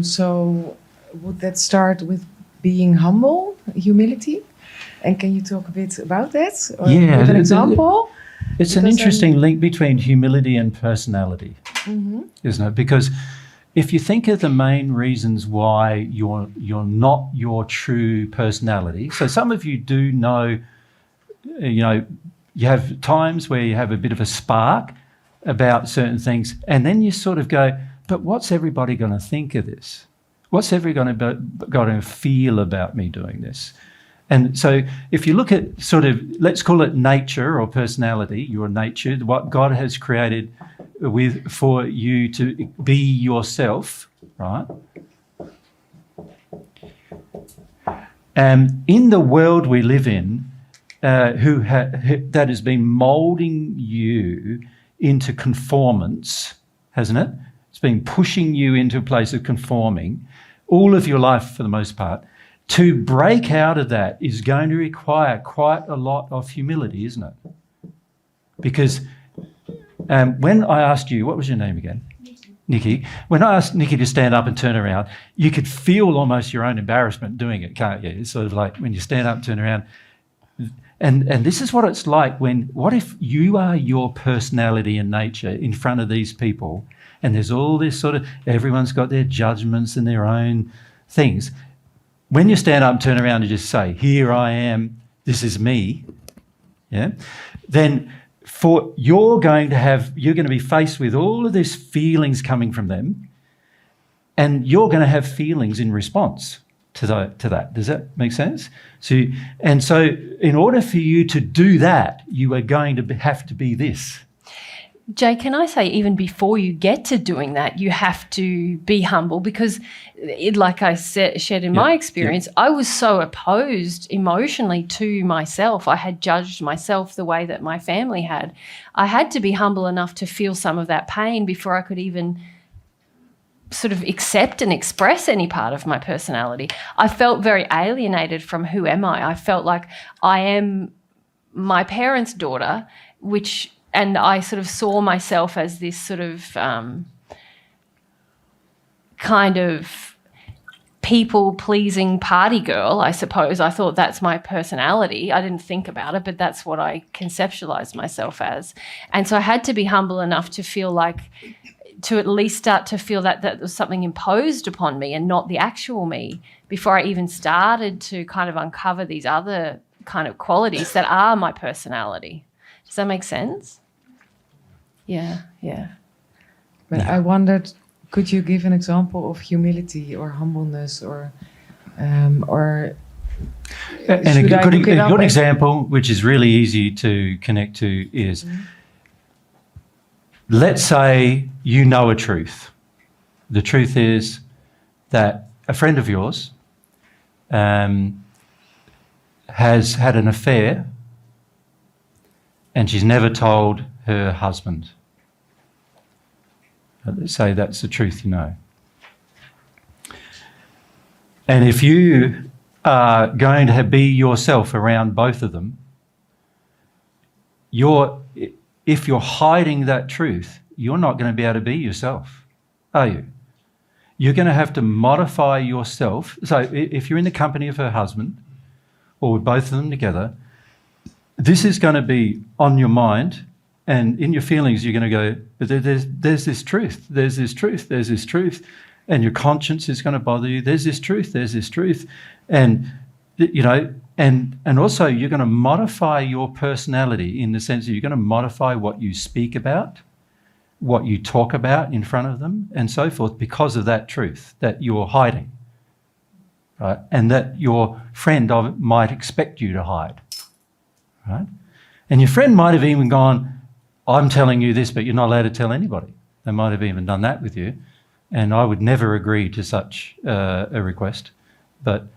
So would that start with being humble, humility? And can you talk a bit about that? Or Yeah, give an example? It's an interesting link between humility and personality, isn't it? Because if you think of the main reasons why you're not your true personality, so some of you do know, you have times where you have a bit of a spark about certain things, and then you sort of go, but what's everybody going to think of this? What's everybody going to feel about me doing this? And so if you look at sort of, let's call it nature or personality, your nature, what God has created for you to be yourself, right? In the world we live in, that has been moulding you into conformance, hasn't it? It's been pushing you into a place of conforming all of your life for the most part. To break out of that is going to require quite a lot of humility, isn't it? Because when I asked you, what was your name again? Nikki. When I asked Nikki to stand up and turn around, you could feel almost your own embarrassment doing it, can't you? It's sort of like when you stand up and turn around. And this is what it's like what if you are your personality and nature in front of these people, and there's all this sort of, everyone's got their judgments and their own things. When you stand up and turn around and just say, here I am, this is me, yeah, then you're going to be faced with all of these feelings coming from them, and you're going to have feelings in response to that. Does that make sense? So in order for you to do that, you are going to have to be this. Jay, can I say, even before you get to doing that, you have to be humble, because like I shared in my experience, I was so opposed emotionally to myself. I had judged myself the way that my family had. I had to be humble enough to feel some of that pain before I could even sort of accept and express any part of my personality. I felt very alienated from who am I. I felt like I am my parents' daughter, and I sort of saw myself as this sort of kind of people-pleasing party girl, I suppose. I thought that's my personality. I didn't think about it, but that's what I conceptualized myself as. And so I had to be humble enough to feel like, to at least start to feel that there was something imposed upon me and not the actual me, before I even started to kind of uncover these other kind of qualities that are my personality. Does that make sense? Yeah. But I wondered, could you give an example of humility or humbleness or and a good example, which is really easy to connect to, is let's say you know a truth. The truth is that a friend of yours has had an affair, and she's never told her husband. Let's say that's the truth you know. And if you are going to be yourself around both of them, if you're hiding that truth, you're not going to be able to be yourself, are you? You're going to have to modify yourself. So if you're in the company of her husband, or with both of them together, this is going to be on your mind, and in your feelings you're going to go, but there's this truth, there's this truth, there's this truth, and your conscience is going to bother you. There's this truth, and and also you're going to modify your personality in the sense that you're going to modify what you speak about, what you talk about in front of them, and so forth, because of that truth that you're hiding, right? And that your friend might expect you to hide, right? And your friend might have even gone, I'm telling you this, but you're not allowed to tell anybody. They might have even done that with you. And I would never agree to such a request. But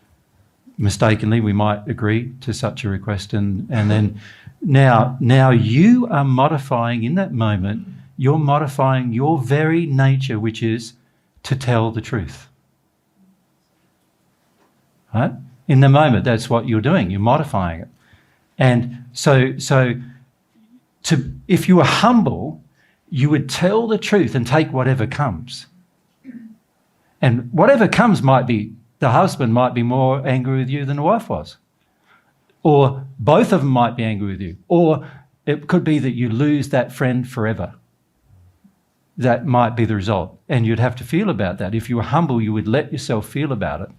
mistakenly, we might agree to such a request. And then now you are modifying, in that moment, you're modifying your very nature, which is to tell the truth. Right? In the moment, that's what you're doing. You're modifying it. And so if you were humble, you would tell the truth and take whatever comes. And whatever comes might be, the husband might be more angry with you than the wife was. Or both of them might be angry with you. Or it could be that you lose that friend forever. That might be the result. And you'd have to feel about that. If you were humble, you would let yourself feel about it.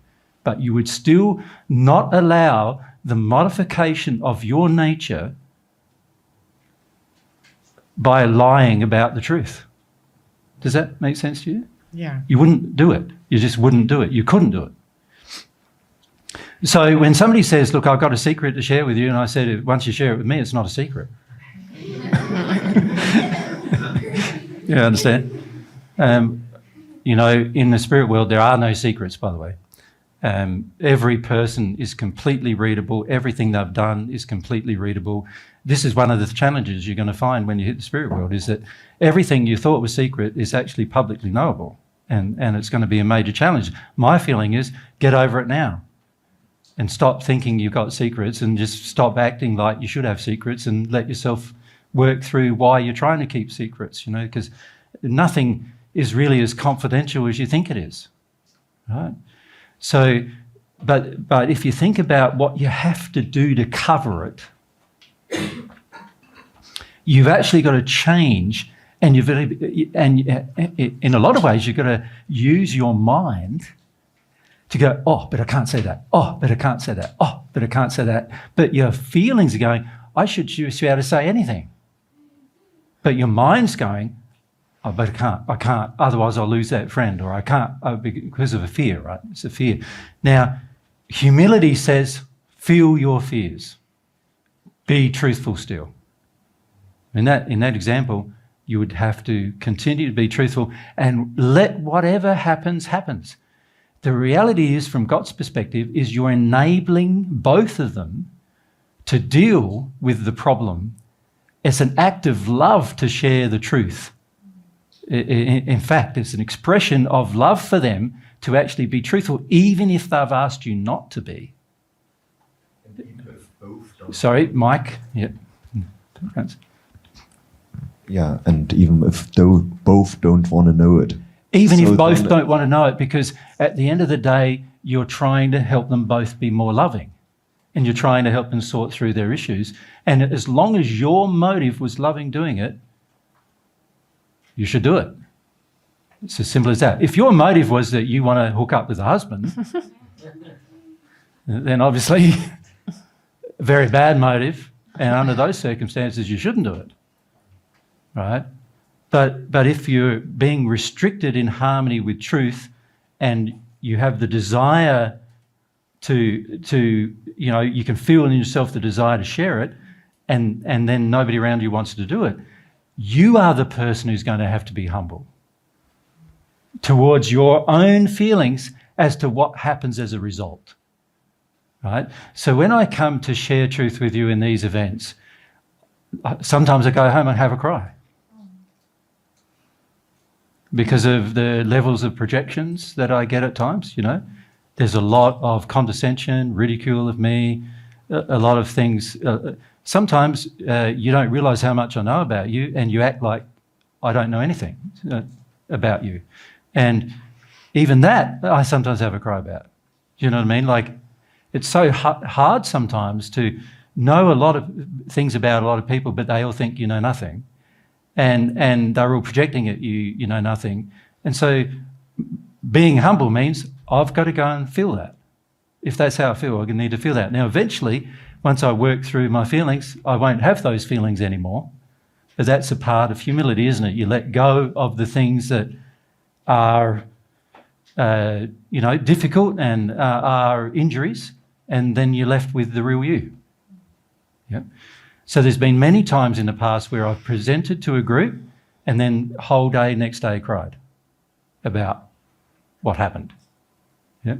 But you would still not allow the modification of your nature by lying about the truth. Does that make sense to you? Yeah. You wouldn't do it. You just wouldn't do it. You couldn't do it. So when somebody says, look, I've got a secret to share with you, and I said, once you share it with me, it's not a secret. You understand? You know, in the spirit world, there are no secrets, by the way. Every person is completely readable. Everything they've done is completely readable. This is one of the challenges you're going to find when you hit the spirit world, is that everything you thought was secret is actually publicly knowable. And it's going to be a major challenge. My feeling is, get over it now. And stop thinking you've got secrets, and just stop acting like you should have secrets, and let yourself work through why you're trying to keep secrets, you know, because nothing is really as confidential as you think it is, right? So, but if you think about what you have to do to cover it, you've actually got to change, and in a lot of ways, you've got to use your mind to go, oh, but I can't say that. Oh, but I can't say that. Oh, but I can't say that. But your feelings are going, I should just be able to say anything. But your mind's going, oh, but I can't, otherwise I'll lose that friend, or I can't, because of a fear, right? It's a fear. Now, humility says, feel your fears. Be truthful still. In that example, you would have to continue to be truthful and let whatever happens, happens. The reality is, from God's perspective, is you're enabling both of them to deal with the problem. It's an act of love to share the truth. In fact, it's an expression of love for them to actually be truthful, even if they've asked you not to be. Sorry, Mike. Yeah. Yeah, and even if both don't want to know it. Even if both don't want to know it, because at the end of the day, you're trying to help them both be more loving, and you're trying to help them sort through their issues. And as long as your motive was loving doing it, you should do it. It's as simple as that. If your motive was that you want to hook up with a husband, then obviously a very bad motive, and under those circumstances, you shouldn't do it, right? But if you're being restricted in harmony with truth, and you have the desire to you know, you can feel in yourself the desire to share it, and then nobody around you wants to do it, you are the person who's going to have to be humble towards your own feelings as to what happens as a result, right? So when I come to share truth with you in these events, sometimes I go home and have a cry, because of the levels of projections that I get at times, you know. There's a lot of condescension, ridicule of me, a lot of things. Sometimes you don't realise how much I know about you, and you act like I don't know anything about you. And even that, I sometimes have a cry about. Do you know what I mean? Like, it's so hard sometimes to know a lot of things about a lot of people, but they all think you know nothing. And they're all projecting at you, you know nothing. And so being humble means I've got to go and feel that. If that's how I feel, I need to feel that. Now, eventually, once I work through my feelings, I won't have those feelings anymore. But that's a part of humility, isn't it? You let go of the things that are, you know, difficult and are injuries, and then you're left with the real you. Yeah. So there's been many times in the past where I've presented to a group and then whole day, next day cried about what happened. Yeah.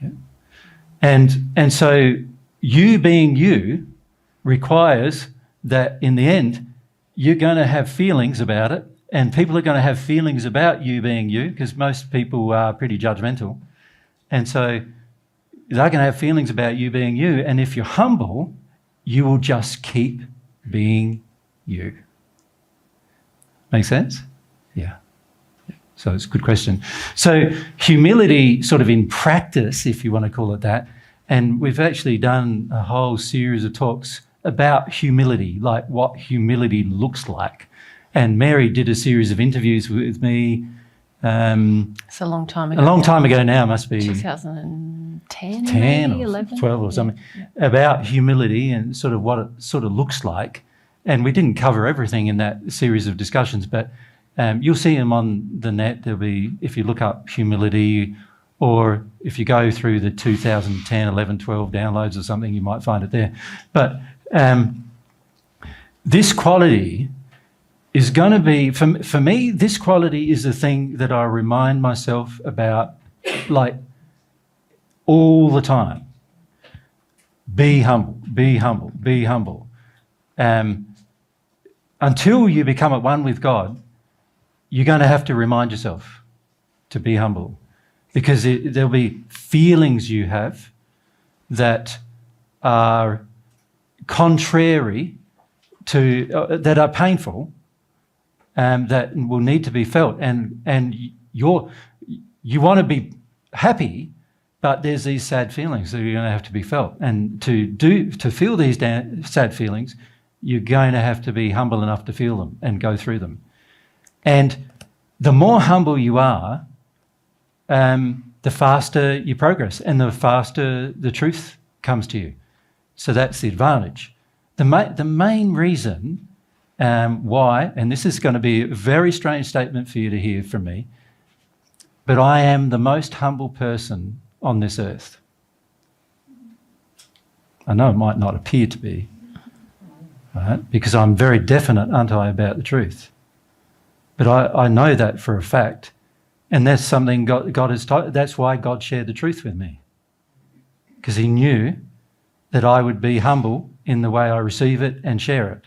Yeah. And so you being you requires that in the end, you're going to have feelings about it, and people are going to have feelings about you being you, because most people are pretty judgmental. And so they're going to have feelings about you being you. And if you're humble, you will just keep being you. Make sense? Yeah. So it's a good question. So humility sort of in practice, if you want to call it that, and we've actually done a whole series of talks about humility, like what humility looks like. And Mary did a series of interviews with me. It's a long time ago. A long time ago now, must be 2010, 10 maybe, or 11? 12 or something, about humility and sort of what it sort of looks like. And we didn't cover everything in that series of discussions, but you'll see them on the net. There'll be, if you look up humility, or if you go through the 2010, 11, 12 downloads or something, you might find it there. But this quality is going to be, for me, this quality is the thing that I remind myself about, like, all the time. Be humble, be humble, be humble. Until you become at one with God, you're going to have to remind yourself to be humble, because there'll be feelings you have that are contrary to, that are painful, that will need to be felt, and you want to be happy, but there's these sad feelings that are going to have to be felt, and to feel these sad feelings, you're going to have to be humble enough to feel them and go through them. And the more humble you are, the faster you progress, and the faster the truth comes to you. So that's the advantage. The main reason why, and this is going to be a very strange statement for you to hear from me, but I am the most humble person on this earth. I know it might not appear to be, right? Because I'm very definite, aren't I, about the truth. But I know that for a fact, and that's something God has taught. That's why God shared the truth with me, because he knew that I would be humble in the way I receive it and share it.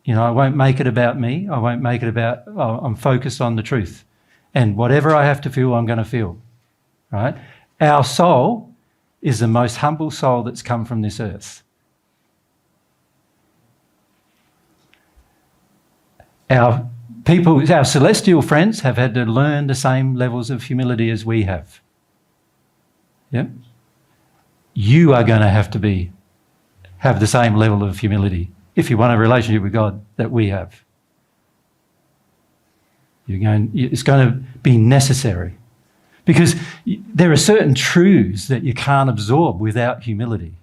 You know, I won't make it about me. I won't make it about, I'm focused on the truth. And whatever I have to feel, I'm going to feel, right? Our soul is the most humble soul that's come from this earth. Our celestial friends have had to learn the same levels of humility as we have. Yep. You are going to have the same level of humility if you want a relationship with God that we have. It's going to be necessary, because there are certain truths that you can't absorb without humility.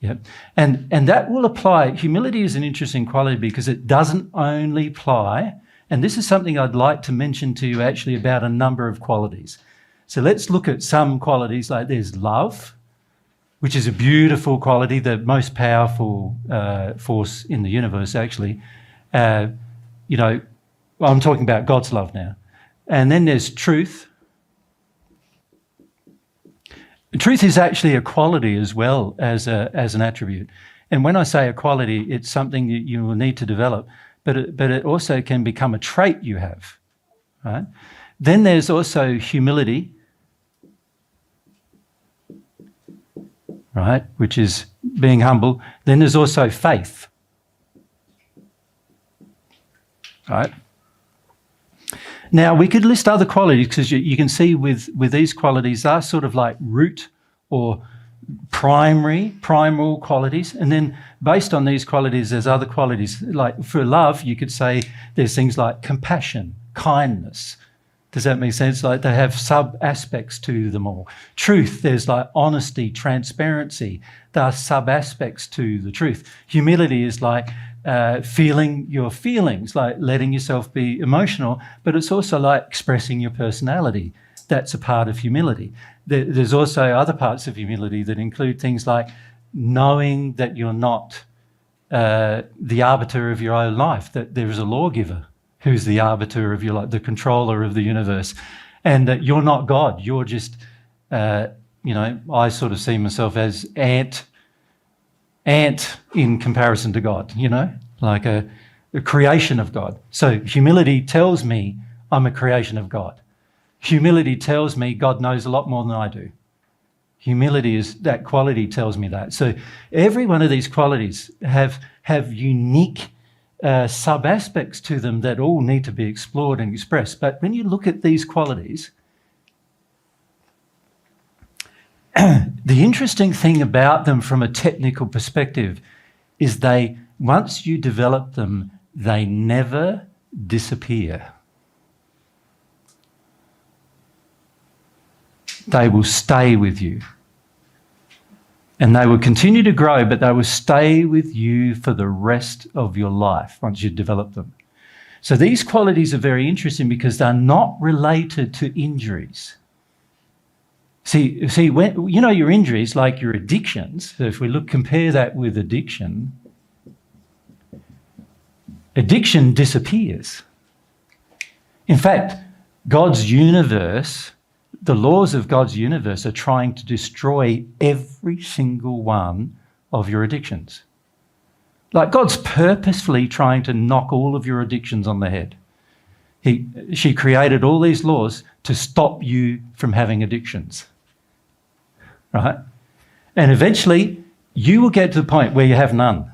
Yep. And that will apply. Humility is an interesting quality because it doesn't only apply, and this is something I'd like to mention to you actually about a number of qualities. So let's look at some qualities. Like there's love, which is a beautiful quality, the most powerful force in the universe, actually. I'm talking about God's love now. And then there's truth. Truth is actually a quality as well as an attribute. And when I say a quality, it's something that you will need to develop, but it also can become a trait you have, right? Then there's also humility, right, which is being humble. Then there's also faith, right? Now, we could list other qualities, because you can see with these qualities, they're sort of like root or primal qualities. And then based on these qualities, there's other qualities. Like for love, you could say there's things like compassion, kindness. Does that make sense? Like they have sub-aspects to them all. Truth, there's like honesty, transparency. There are sub-aspects to the truth. Humility is like feeling your feelings, like letting yourself be emotional, but it's also like expressing your personality. That's a part of humility. There's also other parts of humility that include things like knowing that you're not the arbiter of your own life, that there is a lawgiver who's the arbiter of your life, the controller of the universe, and that you're not God. You're just, I sort of see myself as ant in comparison to God, like a creation of God. So humility tells me I'm a creation of God. Humility tells me God knows a lot more than I do. Humility is that quality tells me that. So every one of these qualities have unique sub-aspects to them that all need to be explored and expressed. But when you look at these qualities, the interesting thing about them from a technical perspective is once you develop them, they never disappear. They will stay with you. And they will continue to grow, but they will stay with you for the rest of your life once you develop them. So these qualities are very interesting because they're not related to injuries. See, when your injuries, like your addictions, so if we compare that with addiction disappears. In fact, God's universe, the laws of God's universe are trying to destroy every single one of your addictions. Like God's purposefully trying to knock all of your addictions on the head. She created all these laws to stop you from having addictions. Right? And eventually you will get to the point where you have none.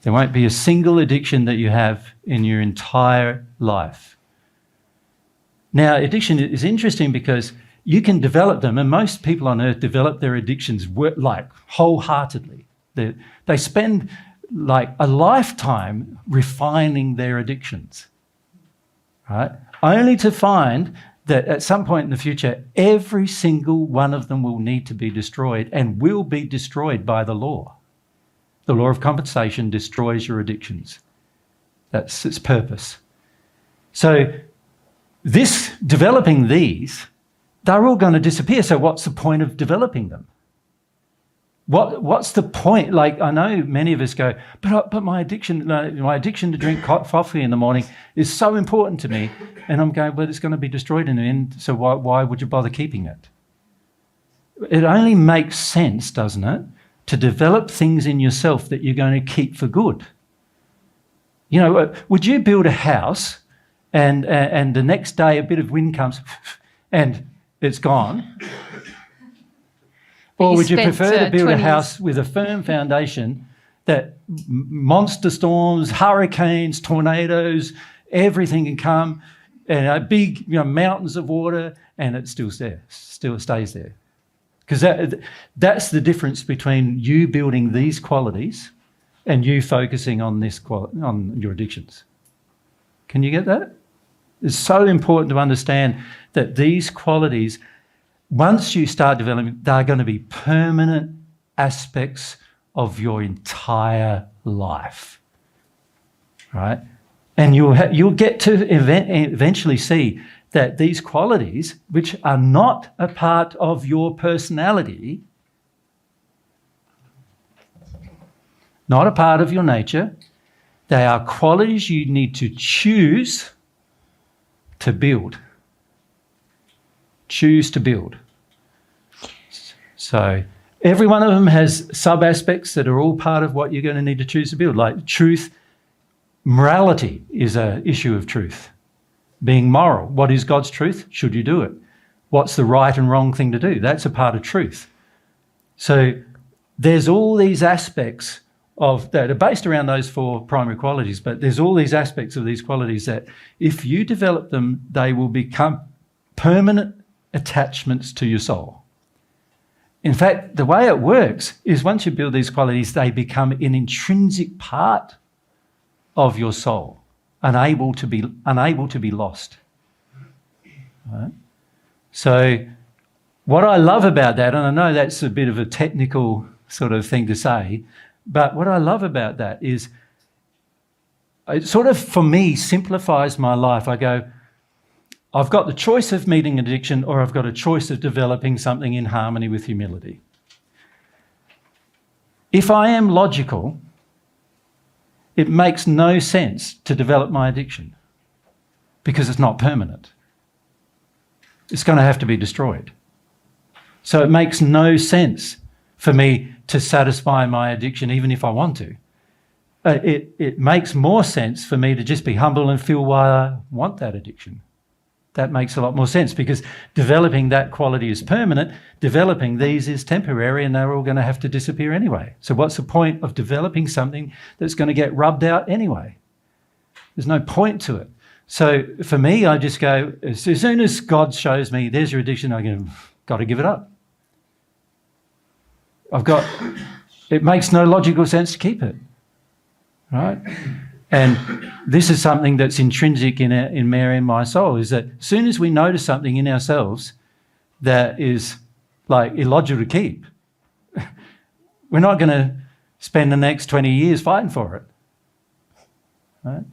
There won't be a single addiction that you have in your entire life. Now, addiction is interesting because you can develop them, and most people on earth develop their addictions like wholeheartedly. They spend like a lifetime refining their addictions, right? Only to find that at some point in the future, every single one of them will need to be destroyed and will be destroyed by the law. The law of compensation destroys your addictions. That's its purpose. So developing these, they're all going to disappear. So what's the point of developing them? What's the point? Like, I know many of us go, but my addiction to drink coffee in the morning is so important to me. And I'm going, well, it's going to be destroyed in the end, so why would you bother keeping it? It only makes sense, doesn't it, to develop things in yourself that you're going to keep for good. You know, would you build a house and the next day a bit of wind comes and it's gone? Or would you prefer to build a house with a firm foundation that monster storms, hurricanes, tornadoes, everything can come, and big mountains of water, and it still stays there? Because that's the difference between you building these qualities and you focusing on on your addictions. Can you get that? It's so important to understand that these qualities, once you start developing, they're going to be permanent aspects of your entire life, right? And you'll get to eventually see that these qualities, which are not a part of your personality, not a part of your nature, they are qualities you need to choose to build. Choose to build. So every one of them has sub-aspects that are all part of what you're going to need to choose to build. Like truth, morality is an issue of truth. Being moral. What is God's truth? Should you do it? What's the right and wrong thing to do? That's a part of truth. So there's all these aspects that are based around those four primary qualities, but there's all these aspects of these qualities that if you develop them, they will become permanent attachments to your soul. In fact, the way it works is once you build these qualities, they become an intrinsic part of your soul, unable to be lost. Right? So what I love about that, and I know that's a bit of a technical sort of thing to say, but what I love about that is it sort of, for me, simplifies my life. I go, I've got the choice of meeting addiction, or I've got a choice of developing something in harmony with humility. If I am logical, it makes no sense to develop my addiction because it's not permanent. It's going to have to be destroyed. So it makes no sense for me to satisfy my addiction even if I want to. It makes more sense for me to just be humble and feel why I want that addiction. That makes a lot more sense, because developing that quality is permanent, developing these is temporary, and they're all going to have to disappear anyway. So what's the point of developing something that's going to get rubbed out anyway? There's no point to it. So for me, I just go, as soon as God shows me there's your addiction, I go, got to give it up. It makes no logical sense to keep it, right? And this is something that's intrinsic in Mary and my soul, is that as soon as we notice something in ourselves that is like illogical to keep, we're not going to spend the next 20 years fighting for it, right?